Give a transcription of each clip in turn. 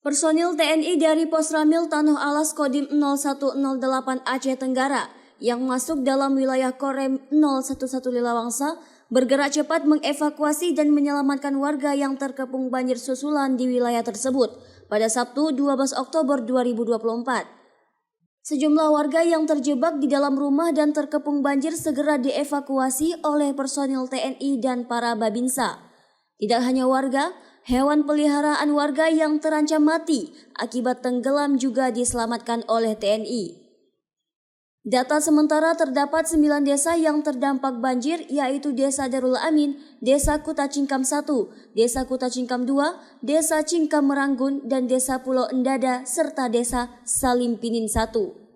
Personil TNI dari Pos Ramil Tanoh Alas Kodim 0108 Aceh Tenggara yang masuk dalam wilayah Korem 011 Lilawangsa bergerak cepat mengevakuasi dan menyelamatkan warga yang terkepung banjir susulan di wilayah tersebut pada Sabtu 12 Oktober 2024. Sejumlah warga yang terjebak di dalam rumah dan terkepung banjir segera dievakuasi oleh personil TNI dan para Babinsa. Tidak hanya warga, hewan peliharaan warga yang terancam mati akibat tenggelam juga diselamatkan oleh TNI. Data sementara terdapat 9 desa yang terdampak banjir yaitu Desa Darul Amin, Desa Kuta Cingkam 1, Desa Kuta Cingkam 2, Desa Cingkam Meranggun, dan Desa Pulau Endada serta Desa Salimpinin 1.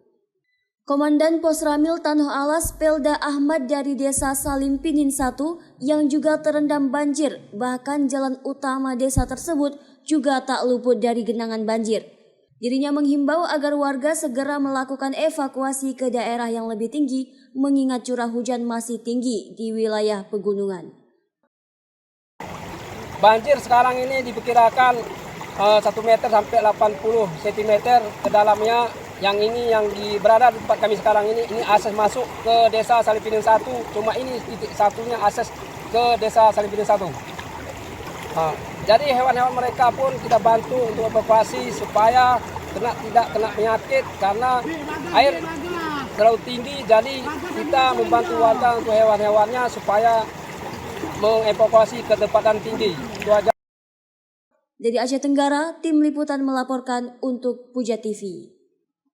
Komandan Pos Ramil Tanoh Alas Pelda Ahmad dari Desa Salimpinin 1 yang juga terendam banjir, bahkan jalan utama desa tersebut juga tak luput dari genangan banjir. Dirinya menghimbau agar warga segera melakukan evakuasi ke daerah yang lebih tinggi mengingat curah hujan masih tinggi di wilayah pegunungan. Banjir sekarang ini diperkirakan 1 meter sampai 80 cm ke dalamnya. Yang ini yang berada di tempat kami sekarang ini akses masuk ke Desa Salimpinin 1. Cuma ini titik satunya akses ke Desa Salimpinin 1. Jadi hewan-hewan mereka pun kita bantu untuk evakuasi supaya tidak kena penyakit karena air terlalu tinggi. Jadi kita membantu warga untuk hewan-hewannya supaya mengevakuasi ke tempat yang tinggi. Itu aja. Dari Aceh Tenggara, tim liputan melaporkan untuk Puja TV.